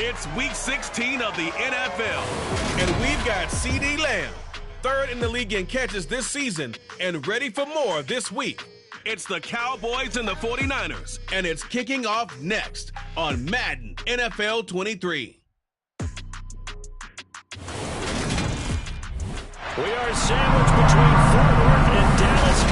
It's Week 16 of the NFL, and we've got CeeDee Lamb, third in the league in catches this season, and ready for more this week. It's the Cowboys and the 49ers, and it's kicking off next on Madden NFL 23. We are sandwiched between Fort Worth and Dallas.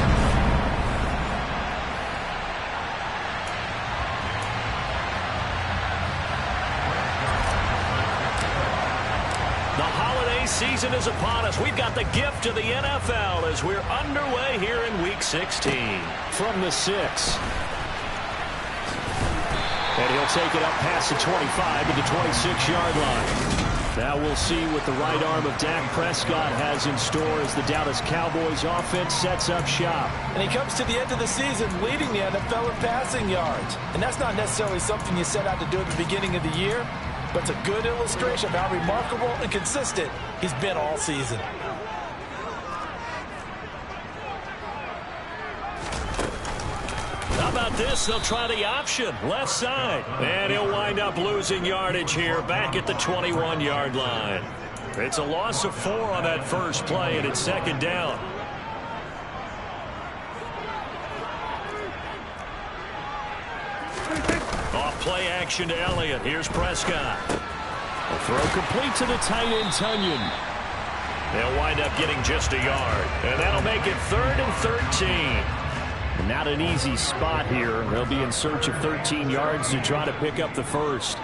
The holiday season is upon us. We've got the gift of the NFL as we're underway here in Week 16. From the 6. And he'll take it up past the 25 to the 26-yard line. Now we'll see what the right arm of Dak Prescott has in store as the Dallas Cowboys offense sets up shop. And he comes to the end of the season leading the NFL in passing yards. And that's not necessarily something you set out to do at the beginning of the year, but it's a good illustration of how remarkable and consistent he's been all season. How about this? They'll try the option, left side. And he'll wind up losing yardage here back at the 21-yard line. It's a loss of 4 on that first play, and it's second down. Off play action to Elliott. Here's Prescott. A throw complete to the tight end, Tunyon. They'll wind up getting just a yard. And that'll make it 3rd and 13. Not an easy spot here. They'll be in search of 13 yards to try to pick up the first.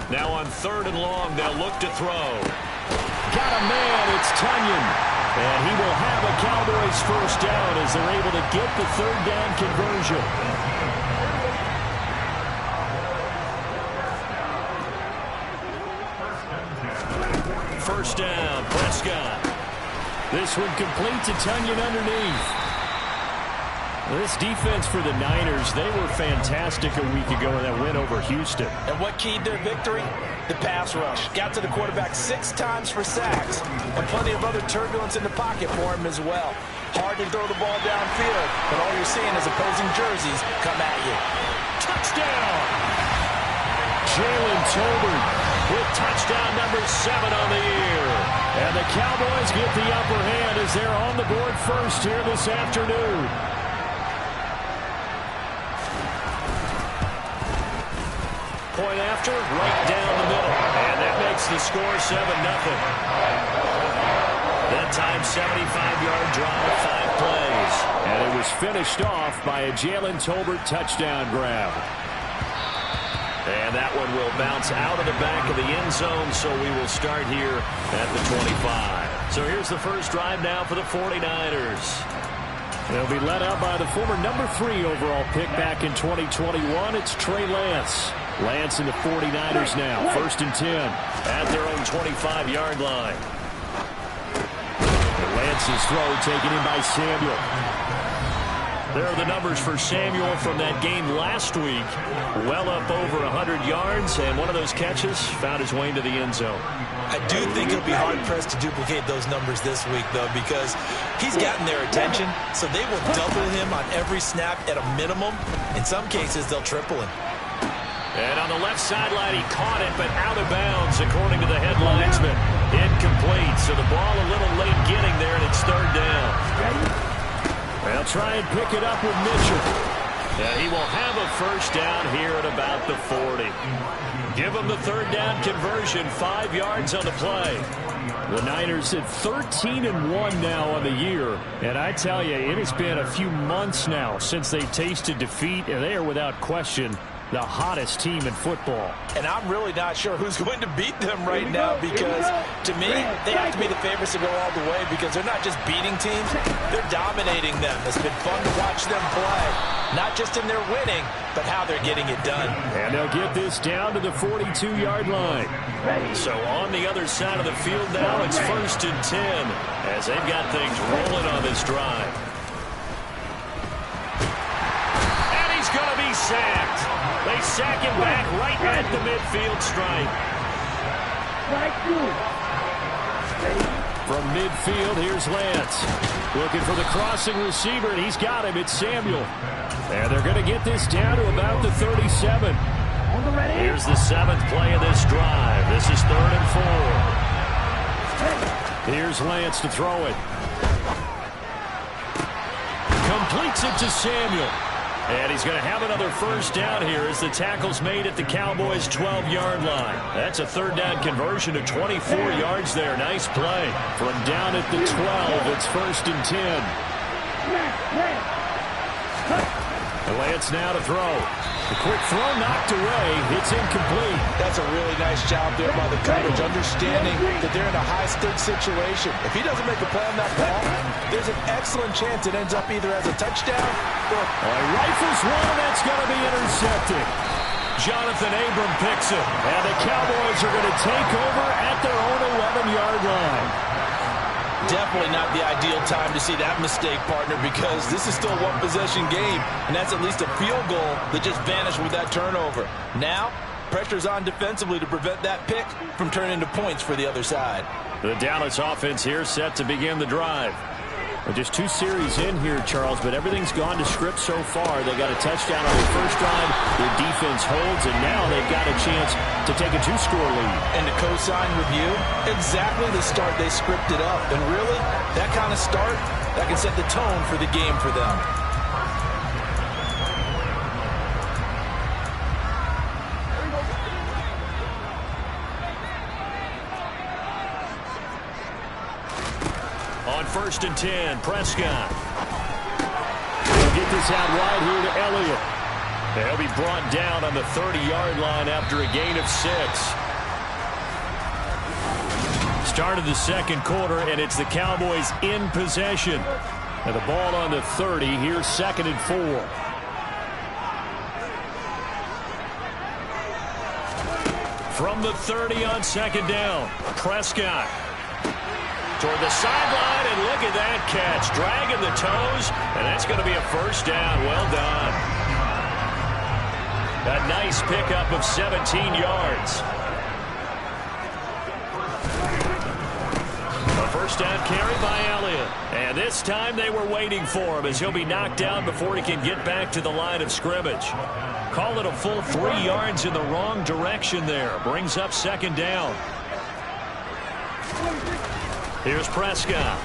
Now on 3rd and long, they'll look to throw. Got a man. It's Tunyon. And he will have a Cowboys first down as they're able to get the 3rd down conversion. First down, Prescott. This one complete to Tunyon underneath. This defense for the Niners, they were fantastic a week ago in that win over Houston. And what keyed their victory? The pass rush. Got to the quarterback 6 times for sacks, and plenty of other turbulence in the pocket for him as well. Hard to throw the ball downfield, but all you're seeing is opposing jerseys come at you. Touchdown! Jalen Tolbert with touchdown number 7 on the year. And the Cowboys get the upper hand as they're on the board first here this afternoon. Point after, right down the middle. And that makes the score 7-0. That time, 75-yard drive, 5 plays. And it was finished off by a Jalen Tolbert touchdown grab. And that one will bounce out of the back of the end zone, so we will start here at the 25. So here's the first drive now for the 49ers. They'll be led out by the former number 3 overall pick back in 2021. It's Trey Lance. Lance and the 49ers now, 1st and 10 at their own 25-yard line. And Lance's throw taken in by Samuel. There are the numbers for Samuel from that game last week. Well up over 100 yards, and one of those catches found his way into the end zone. I do think it'll be hard-pressed to duplicate those numbers this week, though, because he's gotten their attention, so they will double him on every snap at a minimum. In some cases, they'll triple him. And on the left sideline, he caught it, but out of bounds, according to the head linesman. Incomplete, so the ball a little late getting there, and it's 3rd down. They'll try and pick it up with Mitchell. And he will have a first down here at about the 40. Give him the 3rd down conversion, 5 yards on the play. The Niners at 13-1 now on the year. And I tell you, it has been a few months now since they tasted defeat, and they are without question the hottest team in football. And I'm really not sure who's going to beat them right now, because to me, they have to be the favorites to go all the way, because they're not just beating teams, they're dominating them. It's been fun to watch them play, not just in their winning, but how they're getting it done. And they'll get this down to the 42-yard line. So on the other side of the field now, it's 1st and 10 as they've got things rolling on this drive. And he's going to be sacked. They sack him back right at the midfield stripe. From midfield, here's Lance. Looking for the crossing receiver, and he's got him. It's Samuel. And they're going to get this down to about the 37. Here's the 7th play of this drive. This is 3rd and 4. Here's Lance to throw it. Completes it to Samuel. And he's going to have another first down here as the tackle's made at the Cowboys' 12-yard line. That's a 3rd down conversion to 24 yards there. Nice play. From down at the 12, it's 1st and 10. Lance now to throw. The quick throw knocked away. It's incomplete. That's a really nice job there by the coverage, understanding that they're in a high-stake situation. If he doesn't make a play on that ball, there's an excellent chance it ends up either as a touchdown or... Rifles one, that's going to be intercepted. Jonathan Abram picks it, and the Cowboys are going to take over at their own 11-yard line. Definitely not the ideal time to see that mistake, partner, because this is still a one-possession game, and that's at least a field goal that just vanished with that turnover. Now, pressure's on defensively to prevent that pick from turning into points for the other side. The Dallas offense here set to begin the drive. Well, just 2 series in here, Charles, but everything's gone to script so far. They got a touchdown on their first drive. Their defense holds, and now they've got a chance to take a 2-score lead. And to co-sign with you, exactly the start they scripted up. And really, that kind of start, that can set the tone for the game for them. On 1st and 10, Prescott. He'll get this out wide here to Elliott. They'll be brought down on the 30-yard line after a gain of 6. Start of the 2nd quarter, and it's the Cowboys in possession. And the ball on the 30. Here's 2nd and 4. From the 30 on 2nd down, Prescott. Toward the sideline, and look at that catch. Dragging the toes, and that's going to be a first down. Well done. A nice pickup of 17 yards. A first down carry by Elliott. And this time they were waiting for him as he'll be knocked down before he can get back to the line of scrimmage. Call it a full 3 yards in the wrong direction there. Brings up 2nd down. Here's Prescott.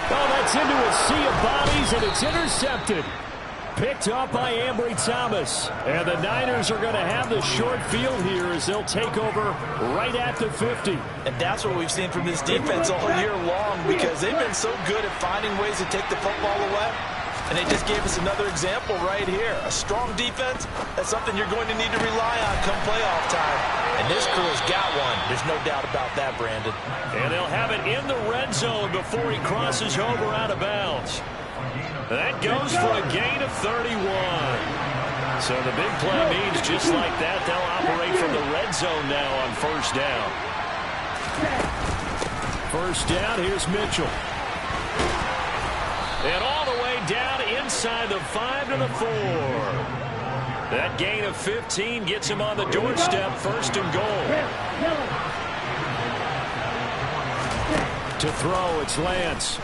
Oh, that's into a sea of bodies, and it's intercepted. Picked up by Ambry Thomas. And the Niners are going to have the short field here as they'll take over right at the 50. And that's what we've seen from this defense all year long, because they've been so good at finding ways to take the football away. And they just gave us another example right here. A strong defense, that's something you're going to need to rely on come playoff time. And this crew has got one. There's no doubt about that, Brandon. And they'll have it in the red zone before he crosses over out of bounds. That goes for a gain of 31. So the big play means just like that, they'll operate from the red zone now on 1st down. 1st down, here's Mitchell. And all the way down inside the 5 to the 4. That gain of 15 gets him on the doorstep, 1st and goal. To throw, it's Lance.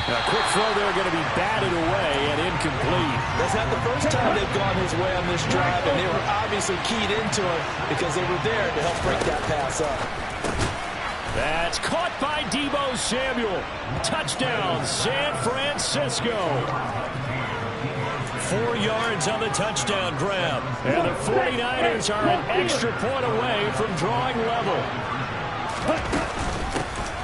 A quick throw there going to be batted away and incomplete. That's not the first time they've gone his way on this drive, and they were obviously keyed into it because they were there to help break that pass up. That's caught by Deebo Samuel. Touchdown, San Francisco. 4 yards on the touchdown grab. And the 49ers are an extra point away from drawing level.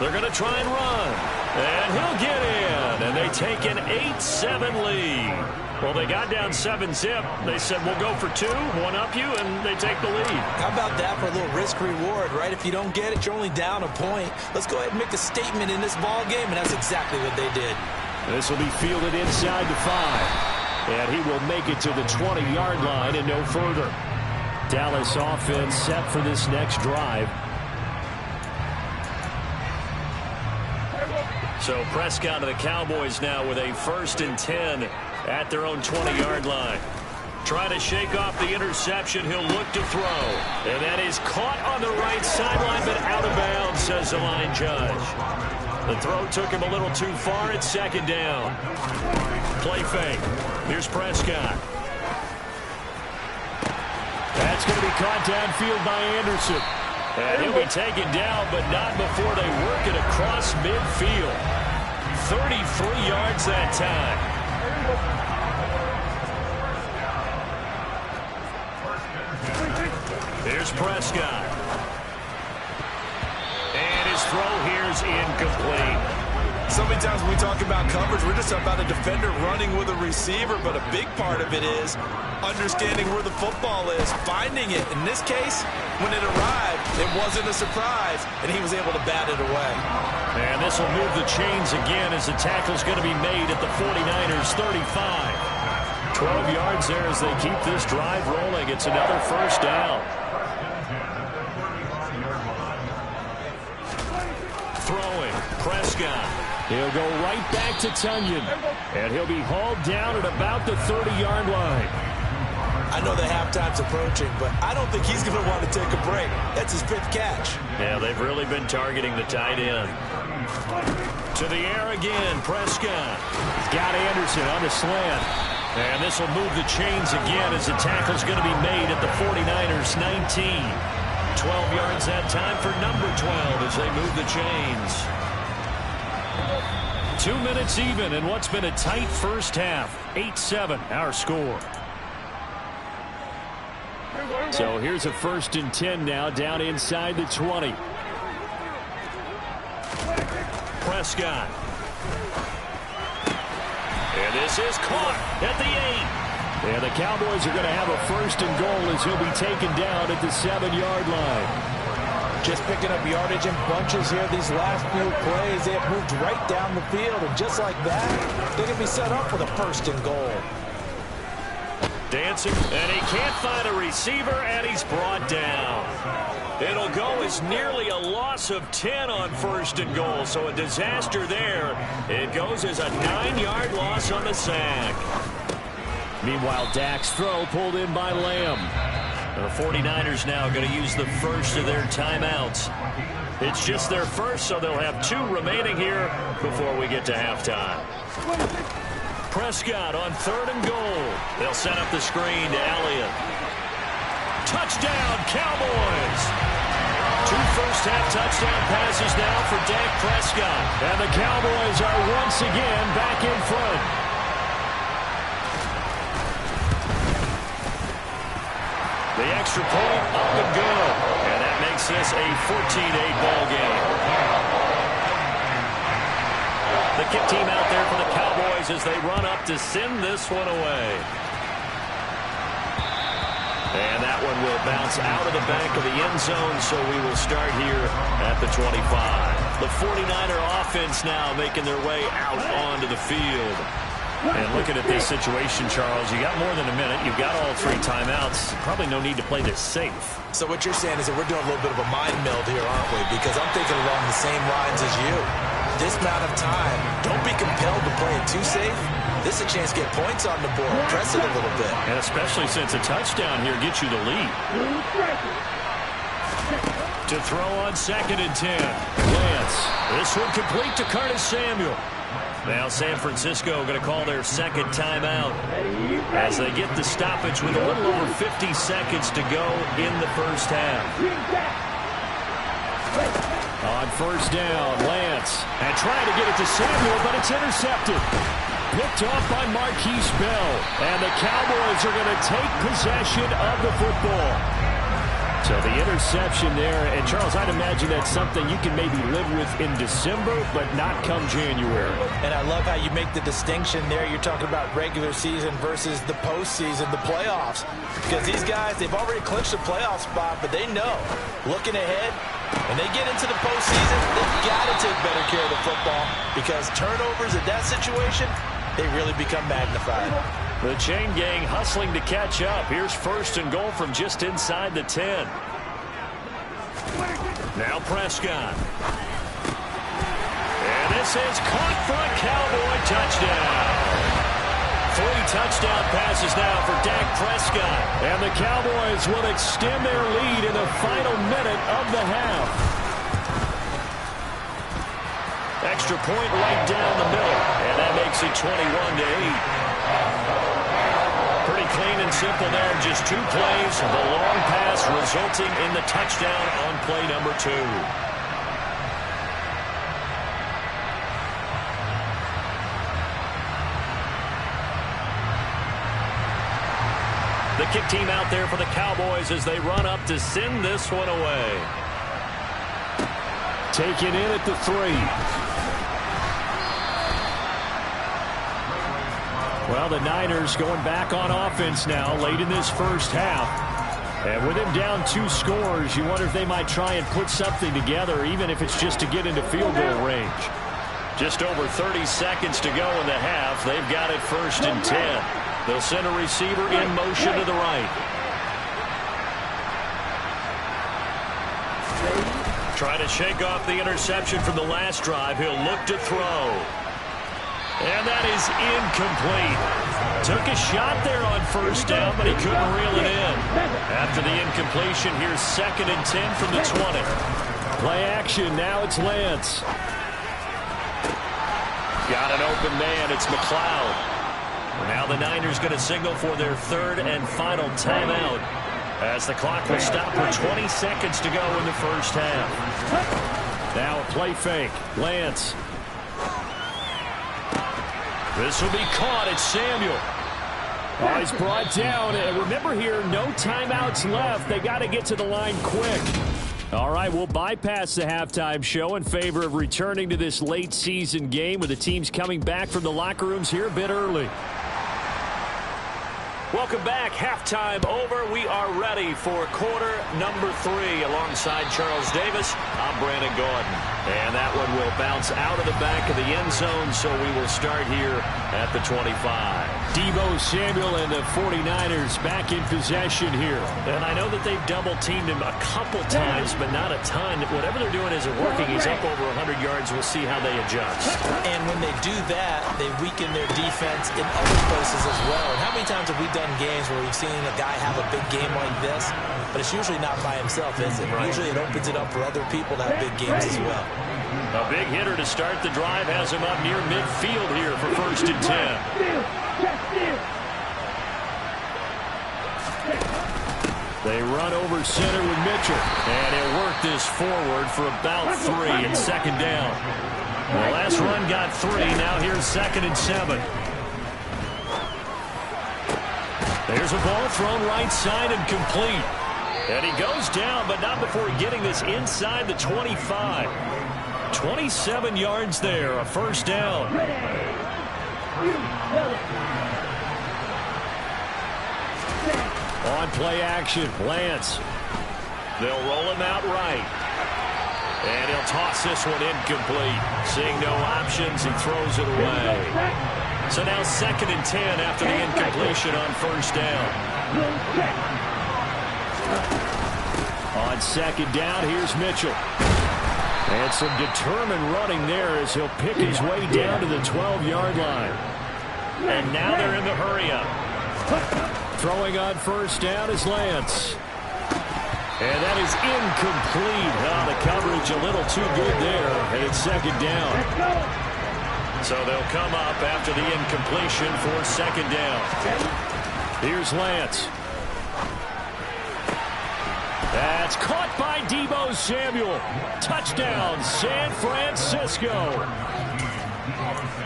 They're going to try and run. And he'll get in. And they take an 8-7 lead. Well, they got down 7-zip. They said, we'll go for 2, one up you, and they take the lead. How about that for a little risk-reward, right? If you don't get it, you're only down a point. Let's go ahead and make a statement in this ball game, and that's exactly what they did. This will be fielded inside the 5. And he will make it to the 20-yard line and no further. Dallas offense set for this next drive. So Prescott of the Cowboys now with a 1st and 10 at their own 20-yard line. Trying to shake off the interception. He'll look to throw. And that is caught on the right sideline, but out of bounds, says the line judge. The throw took him a little too far. It's 2nd down. Play fake. Here's Prescott. That's going to be caught downfield by Anderson. And he'll be taken down, but not before they work it across midfield. 33 yards that time. Here's Prescott. And his throw here is incomplete. So many times when we talk about coverage, we're just about a defender running with a receiver, but a big part of it is understanding where the football is, finding it. In this case, when it arrived, it wasn't a surprise, and he was able to bat it away. And this will move the chains again as the tackle's going to be made at the 49ers 35. 12 yards there as they keep this drive rolling. It's another first down. Throwing, Prescott. He'll go right back to Tunyon. And he'll be hauled down at about the 30-yard line. I know the halftime's approaching, but I don't think he's going to want to take a break. That's his 5th catch. Yeah, they've really been targeting the tight end. To the air again, Prescott. He's got Anderson on the slant. And this will move the chains again as the tackle's going to be made at the 49ers 19. 12 yards that time for number 12 as they move the chains. 2 minutes even in what's been a tight first half. 8-7 our score. So here's a 1st and 10 now down inside the 20. Prescott. And this is caught at the 8. And the Cowboys are going to have a 1st and goal as he'll be taken down at the 7-yard line. Just picking up yardage in bunches here. These last few plays, they have moved right down the field. And just like that, they're going to be set up for the 1st and goal. Dancing, and he can't find a receiver, and he's brought down. It'll go as nearly a loss of 10 on 1st and goal, so a disaster there. It goes as a 9-yard loss on the sack. Meanwhile, Dak's throw pulled in by Lamb. And the 49ers now going to use the first of their timeouts. It's just their first, so they'll have 2 remaining here before we get to halftime. Prescott on 3rd and goal. They'll set up the screen to Elliott. Touchdown, Cowboys! 2 first-half touchdown passes now for Dak Prescott. And the Cowboys are once again back in front. The extra point up and good. And that makes this a 14-8 ball game. The kick team out there for the Cowboys as they run up to send this one away. And that one will bounce out of the back of the end zone, so we will start here at the 25. The 49er offense now making their way out onto the field. And looking at this situation, Charles, you got more than a minute. You've got all 3 timeouts. Probably no need to play this safe. So what you're saying is that we're doing a little bit of a mind meld here, aren't we? Because I'm thinking along the same lines as you. This amount of time, don't be compelled to play it too safe. This is a chance to get points on the board. Press it a little bit. And especially since a touchdown here gets you the lead. To throw on 2nd and 10. Lance. This one complete to Curtis Samuel. Now San Francisco going to call their 2nd timeout as they get the stoppage with a little over 50 seconds to go in the first half. On 1st down, Lance. And trying to get it to Samuel, but it's intercepted. Picked off by Marquise Bell. And the Cowboys are going to take possession of the football. So the interception there, and Charles, I'd imagine that's something you can maybe live with in December, but not come January. And I love how you make the distinction there. You're talking about regular season versus the postseason, the playoffs. Because these guys, they've already clinched a playoff spot, but they know, looking ahead, when they get into the postseason, they've got to take better care of the football because turnovers in that situation, they really become magnified. The chain gang hustling to catch up. Here's 1st and goal from just inside the 10. Now Prescott. And this is caught for a Cowboy touchdown. 3 touchdown passes now for Dak Prescott. And the Cowboys will extend their lead in the final minute of the half. Extra point right down the middle. And that makes it 21-8. Pretty clean and simple there. Just 2 plays. The long pass resulting in the touchdown on play number 2. The kick team out there for the Cowboys as they run up to send this one away. Taken in at the 3. Well, the Niners going back on offense now late in this first half. And with him down 2 scores, you wonder if they might try and put something together, even if it's just to get into field goal range. Just over 30 seconds to go in the half. They've got it 1st and 10. They'll send a receiver in motion to the right. Trying to shake off the interception from the last drive. He'll look to throw. And that is incomplete. Took a shot there on 1st down, but he couldn't reel it in. After the incompletion, here's 2nd and 10 from the 20. Play action. Now it's Lance. Got an open man. It's McLeod. Now the Niners going to signal for their 3rd and final timeout as the clock will stop with 20 seconds to go in the first half. Now a play fake. Lance. This will be caught. It's Samuel. Oh, he's brought down. And remember here, no timeouts left. They got to get to the line quick. All right, we'll bypass the halftime show in favor of returning to this late season game with the teams coming back from the locker rooms here a bit early. Welcome back. Halftime over. We are ready for quarter number 3 alongside Charles Davis. I'm Brandon Gordon. And that one will bounce out of the back of the end zone, so we will start here at the 25. Deebo Samuel and the 49ers back in possession here. And I know that they've double-teamed him a couple times, but not a ton. Whatever they're doing isn't working. He's up over 100 yards. We'll see how they adjust. And when they do that, they weaken their defense in other places as well. And how many times have we done games where we've seen a guy have a big game like this, but it's usually not by himself, is it? Right. Usually it opens it up for other people to have big games as well. A big hitter to start the drive has him up near midfield here for 1st and 10. They run over center with Mitchell, and he'll work this forward for about 3 and 2nd down. The last run got 3. Now here's 2nd and 7. There's a ball thrown right side and complete. And he goes down, but not before getting this inside the 25. 27 yards there, a 1st down. On play action, Lance. They'll roll him out right. And he'll toss this one incomplete. Seeing no options, he throws it away. So now 2nd and 10 after the incompletion on 1st down. On 2nd down, here's Mitchell. And some determined running there as he'll pick his way down to the 12-yard line. And now they're in the hurry-up. Throwing on 1st down is Lance. And that is incomplete. Oh, the coverage a little too good there. And it's 2nd down. So they'll come up after the incompletion for 2nd down. Here's Lance. That's caught by Deebo Samuel. Touchdown, San Francisco.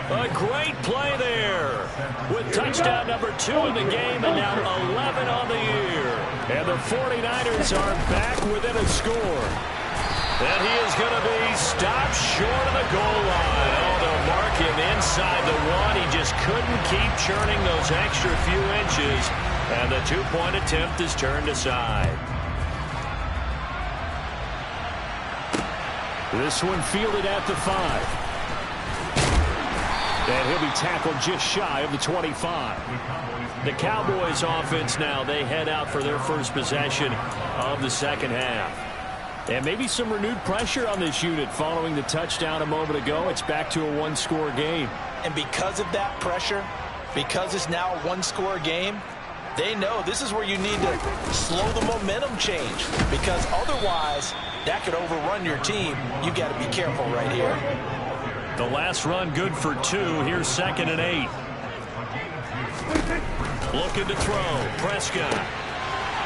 A great play there with touchdown number 2 in the game and now 11 on the year. And the 49ers are back within a score. And he is going to be stopped short of the goal line. Oh, they'll mark him inside the 1. He just couldn't keep churning those extra few inches. And the 2-point attempt is turned aside. This one fielded at the 5. And he'll be tackled just shy of the 25. The Cowboys offense now, they head out for their first possession of the 2nd half. And maybe some renewed pressure on this unit following the touchdown a moment ago. It's back to a 1-score game. And because of that pressure, because it's now a 1-score game, they know this is where you need to slow the momentum change. Because otherwise, that could overrun your team. You've got to be careful right here. The last run good for 2. Here's 2nd and 8. Looking to throw. Prescott.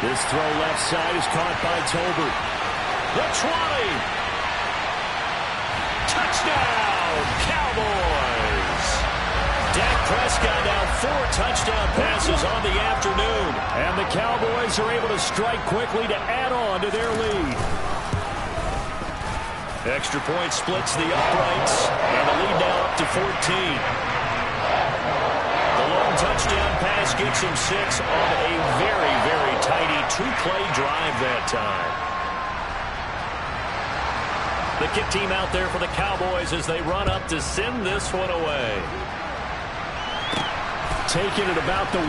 This throw left side is caught by Tolbert. The 20. Touchdown, Cowboys. Dak Prescott now 4 touchdown passes on the afternoon. And the Cowboys are able to strike quickly to add on to their lead. Extra point splits the uprights. And the lead now up to 14. The long touchdown pass gets him 6 on a very, very tidy 2-play drive that time. The kick team out there for the Cowboys as they run up to send this one away. Taking it about the 1.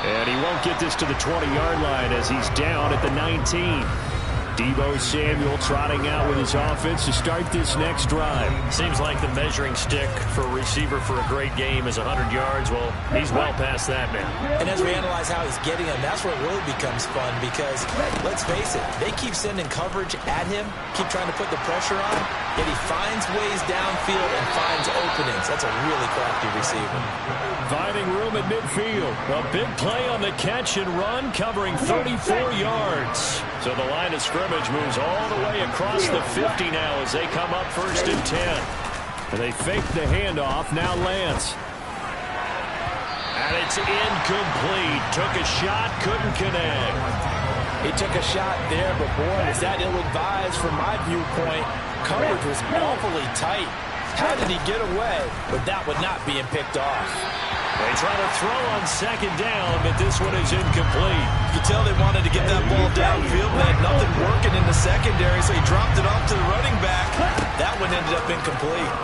And he won't get this to the 20-yard line as he's down at the 19. Deebo Samuel trotting out with his offense to start this next drive. Seems like the measuring stick for a receiver for a great game is 100 yards. Well, he's well past that now. And as we analyze how he's getting them, that's where it really becomes fun because, let's face it, they keep sending coverage at him, keep trying to put the pressure on, yet he finds ways downfield and finds openings. That's a really crafty receiver. Finding room at midfield. A big play on the catch and run, covering 34 yards. So the line of scrimmage moves all the way across the 50 now as they come up 1st and 10. And they fake the handoff. Now Lance. And it's incomplete. Took a shot, couldn't connect. He took a shot there, but boy, is that ill-advised from my viewpoint. Coverage was awfully tight. How did he get away? But that would not being picked off. They try to throw on 2nd down, but this one is incomplete. You can tell they wanted to get that ball downfield. They had nothing working in the secondary, so he dropped it off to the running back. That one ended up incomplete.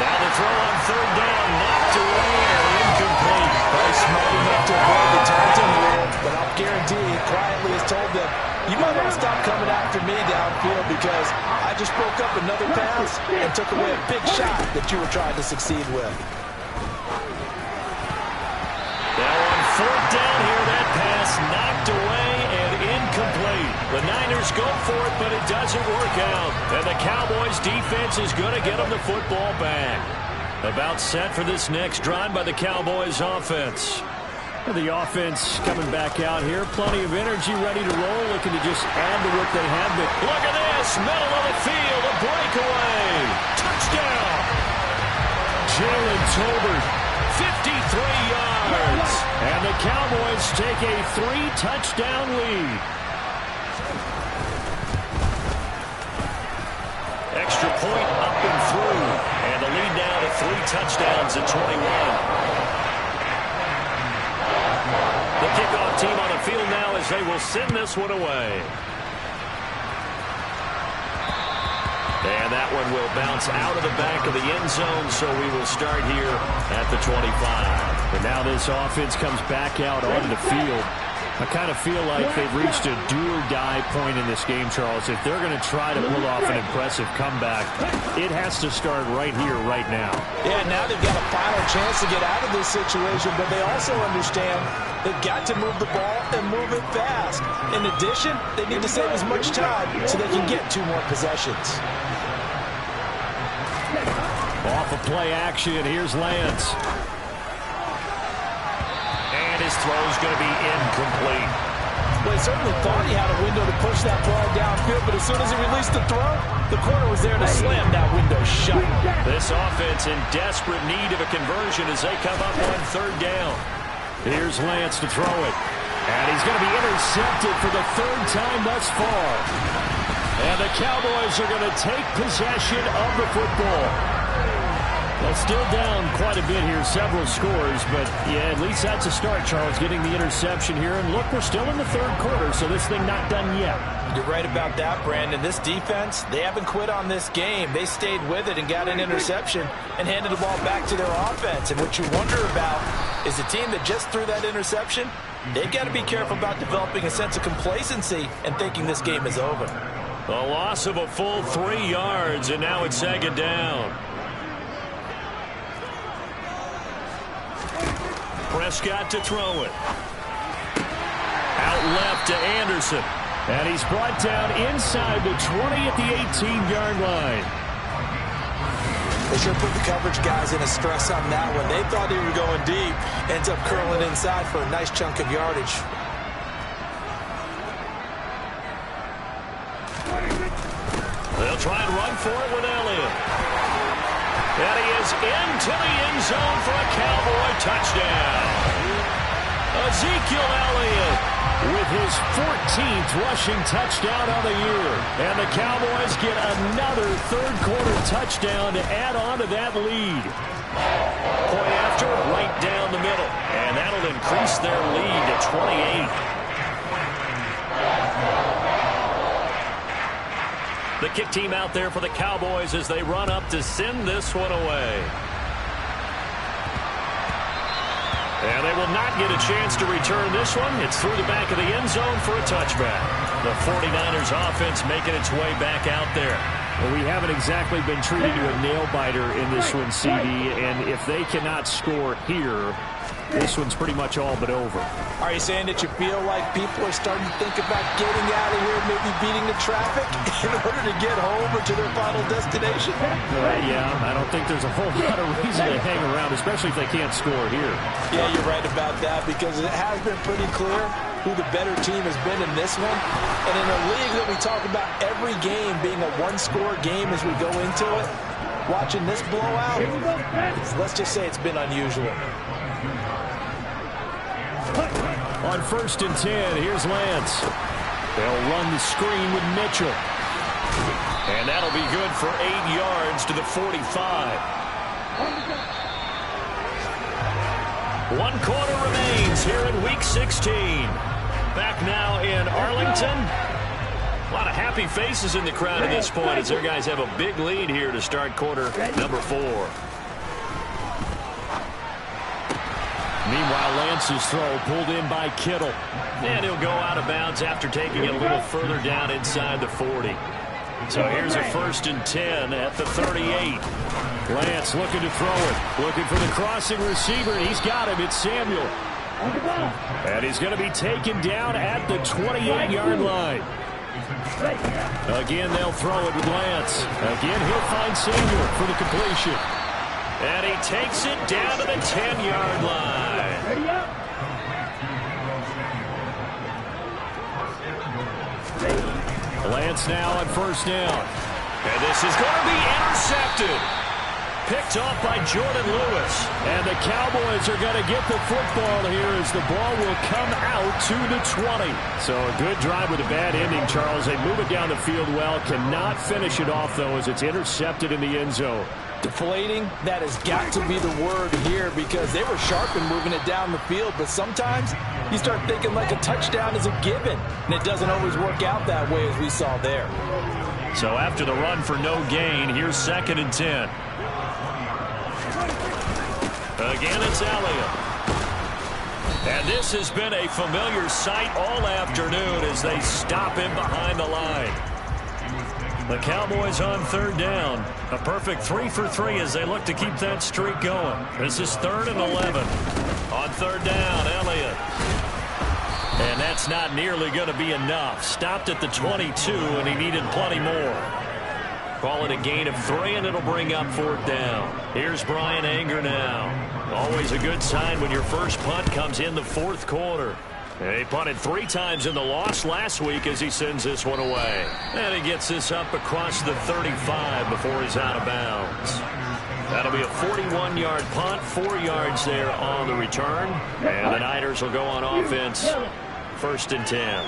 Now the throw on 3rd down, knocked away or incomplete. Probably smart enough to avoid the taunting rule, but I'll guarantee he quietly has told them, you might want to stop coming after me downfield because I just broke up another pass and took away a big shot that you were trying to succeed with. Now on 4th down here, that pass knocked away and incomplete. The Niners go for it, but it doesn't work out. And the Cowboys defense is going to get them the football back. About set for this next drive by the Cowboys offense. The offense coming back out here. Plenty of energy, ready to roll, looking to just add to what they have been. Look at this, middle of the field, a breakaway. Touchdown. Jalen Tolbert, 53 yards. And the Cowboys take a 3-touchdown lead. Extra point up and through. And the lead now to 3 touchdowns at 21. The kickoff team on the field now as they will send this one away. And that one will bounce out of the back of the end zone, so we will start here at the 25. But now this offense comes back out onto the field. I kind of feel like they've reached a do-or-die point in this game, Charles. If they're going to try to pull off an impressive comeback, it has to start right here, right now. Yeah, now they've got a final chance to get out of this situation, but they also understand they've got to move the ball and move it fast. In addition, they need to save as much time so they can get 2 more possessions. Off of play action, here's Lance. And his throw is going to be incomplete. Well, he certainly thought he had a window to push that ball downfield, but as soon as he released the throw, the corner was there to slam that window shut. This offense in desperate need of a conversion as they come up on 3rd down. Here's Lance to throw it. And he's going to be intercepted for the 3rd time thus far. And the Cowboys are going to take possession of the football. Well, still down quite a bit here, several scores, but yeah, at least that's a start, Charles, getting the interception here. And look, we're still in the 3rd quarter, so this thing not done yet. You're right about that, Brandon. This defense, they haven't quit on this game. They stayed with it and got an interception and handed the ball back to their offense. And what you wonder about is the team that just threw that interception, they've got to be careful about developing a sense of complacency and thinking this game is over. A loss of a full 3 yards, and now it's 2nd down. Prescott to throw it. Out left to Anderson. And he's brought down inside the 20 at the 18-yard line. They sure put the coverage guys in a stress on that one. They thought they were going deep. Ends up curling inside for a nice chunk of yardage. They'll try and run for it with Elliott. And he is into the end zone for a Cowboy touchdown. Ezekiel Elliott with his 14th rushing touchdown of the year. And the Cowboys get another third-quarter touchdown to add on to that lead. Point after, right down the middle. And that'll increase their lead to 28. The kick team out there for the Cowboys as they run up to send this one away. And they will not get a chance to return this one. It's through the back of the end zone for a touchback. The 49ers offense making its way back out there. Well, we haven't exactly been treated to a nail-biter in this one, CD. And if they cannot score here, this one's pretty much all but over. Are you saying that you feel like people are starting to think about getting out of here, maybe beating the traffic in order to get home or to their final destination? Yeah, I don't think there's a whole lot of reason to hang around, especially if they can't score here. Yeah, you're right about that, because it has been pretty clear who the better team has been in this one. And in a league that we talk about every game being a one-score game as we go into it, watching this blowout, let's just say it's been unusual. On 1st and 10, here's Lance. They'll run the screen with Mitchell. And that'll be good for 8 yards to the 45. 1 quarter remains here in Week 16. Back now in Arlington. A lot of happy faces in the crowd at this point as their guys have a big lead here to start quarter number 4. Meanwhile, Lance's throw pulled in by Kittle. And he'll go out of bounds after taking it a little further down inside the 40. So here's a 1st and 10 at the 38. Lance looking to throw it. Looking for the crossing receiver, and he's got him. It's Samuel. And he's going to be taken down at the 28-yard line. Again, they'll throw it with Lance. Again, he'll find Samuel for the completion. And he takes it down to the 10-yard line. Lance now on 1st down. And this is going to be intercepted. Picked off by Jordan Lewis. And the Cowboys are going to get the football here as the ball will come out to the 20. So a good drive with a bad ending, Charles. They move it down the field well. Cannot finish it off, though, as it's intercepted in the end zone. Deflating, that has got to be the word here, because they were sharp in moving it down the field, but sometimes you start thinking like a touchdown is a given, and it doesn't always work out that way as we saw there. So after the run for no gain, here's 2nd and 10. Again, it's Elliott. And this has been a familiar sight all afternoon as they stop him behind the line. The Cowboys on 3rd down. A perfect 3 for 3 as they look to keep that streak going. This is 3rd and 11. On 3rd down, Elliott. And that's not nearly going to be enough. Stopped at the 22, and he needed plenty more. Call it a gain of 3, and it'll bring up 4th down. Here's Brian Anger now. Always a good sign when your first punt comes in the 4th quarter. He punted 3 times in the loss last week as he sends this one away. And he gets this up across the 35 before he's out of bounds. That'll be a 41-yard punt, 4 yards there on the return. And the Niners will go on offense, 1st and 10.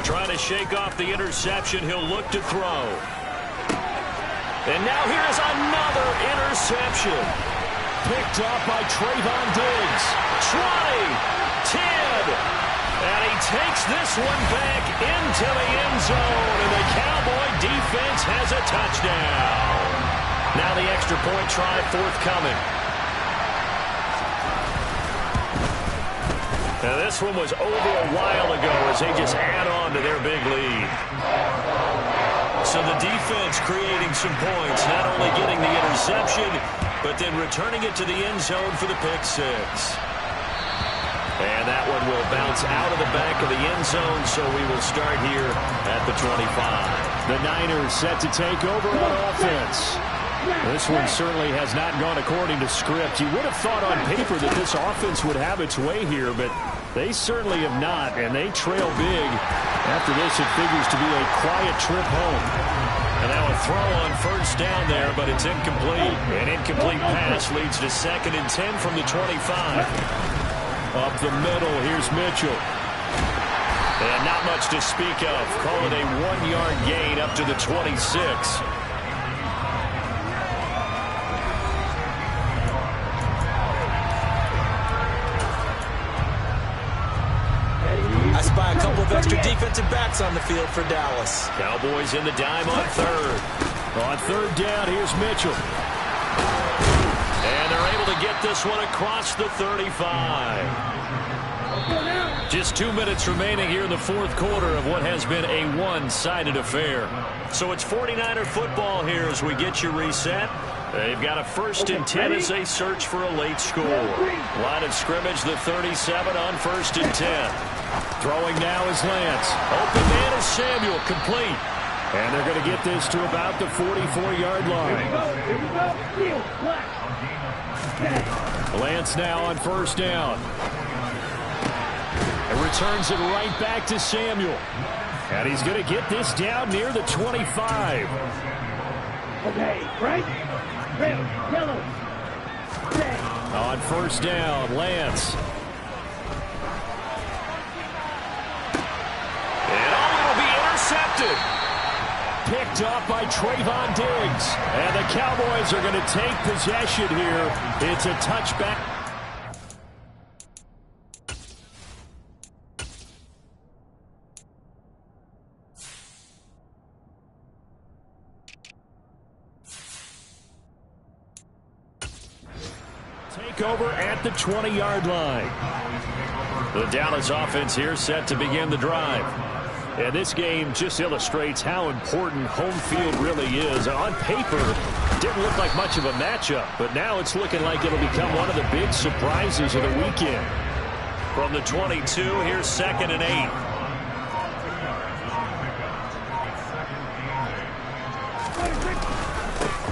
Trying to shake off the interception. He'll look to throw. And now here's another interception. Picked off by Trayvon Diggs. 20, 10, and he takes this one back into the end zone, and the Cowboy defense has a touchdown. Now the extra point try forthcoming. Now this one was over a while ago as they just add on to their big lead. So the defense creating some points, not only getting the interception, but then returning it to the end zone for the pick 6. And that one will bounce out of the back of the end zone, so we will start here at the 25. The Niners set to take over on offense. This one certainly has not gone according to script. You would have thought on paper that this offense would have its way here, but they certainly have not, and they trail big. After this, it figures to be a quiet trip home. And now a throw on first down there, but it's incomplete. An incomplete pass leads to 2nd and 10 from the 25. Up the middle, here's Mitchell. And not much to speak of. Call it a 1-yard gain up to the 26. I spy a couple of extra defensive backs on the field for Dallas. Cowboys in the dime on 3rd. On 3rd down, here's Mitchell. And they're able to get this one across the 35. Just 2 minutes remaining here in the 4th quarter of what has been a one-sided affair. So it's 49er football here as we get you reset. They've got a 1st and 10 as they search for a late score. Line of scrimmage, the 37 on 1st and 10. Throwing now is Lance. Open man is Samuel, complete. And they're going to get this to about the 44-yard line. Lance now on 1st down. And returns it right back to Samuel. And he's going to get this down near the 25. Okay, right? Red, yellow. Red. On 1st down, Lance. And it'll be intercepted. Picked off by Trayvon Diggs. And the Cowboys are going to take possession here. It's a touchback. Over at the 20-yard line. The Dallas offense here set to begin the drive. And this game just illustrates how important home field really is. On paper, didn't look like much of a matchup, but now it's looking like it'll become one of the big surprises of the weekend. From the 22, here's 2nd and 8.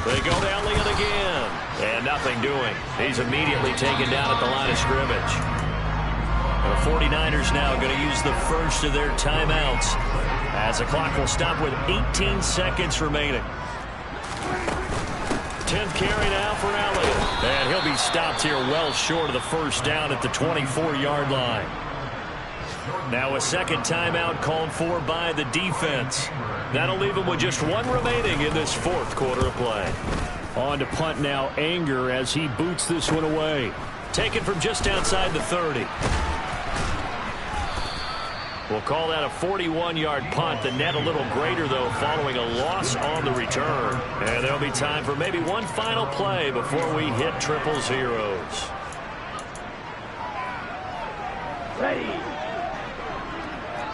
They go down Leon again. And nothing doing. He's immediately taken down at the line of scrimmage. The 49ers now going to use the first of their timeouts as the clock will stop with 18 seconds remaining. 10th carry now for Elliott. And he'll be stopped here well short of the 1st down at the 24-yard line. Now a 2nd timeout called for by the defense. That'll leave him with just 1 remaining in this 4th quarter of play. On to punt now, Anger as he boots this one away. Taken from just outside the 30. We'll call that a 41-yard punt. The net a little greater, though, following a loss on the return. And there'll be time for maybe one final play before we hit triple zeros. Ready.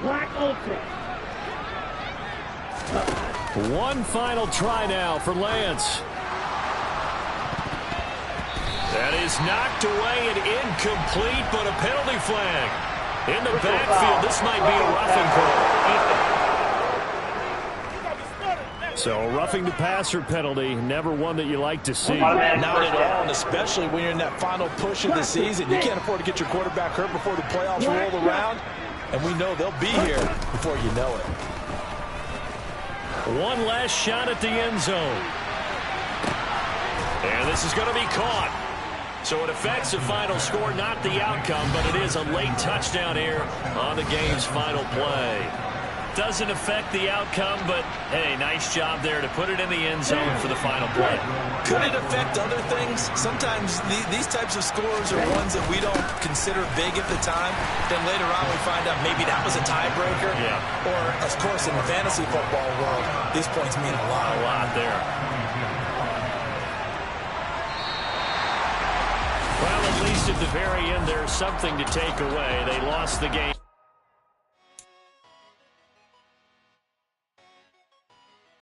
Black ultra. One final try now for Lance. That is knocked away and incomplete, but a penalty flag. In the backfield, this might be a roughing call. So a roughing the passer penalty, never one that you like to see. Not at all, and especially when you're in that final push of the season. You can't afford to get your quarterback hurt before the playoffs roll around, and we know they'll be here before you know it. One last shot at the end zone. And this is going to be caught. So it affects the final score, not the outcome, but it is a late touchdown here on the game's final play. Doesn't affect the outcome, but, hey, nice job there to put it in the end zone for the final play. Could it affect other things? Sometimes these types of scores are ones that we don't consider big at the time. Then later on we find out maybe that was a tiebreaker. Yeah. Or, of course, in the fantasy football world, these points mean a lot. A lot there. Well, at least at the very end, there's something to take away. They lost the game.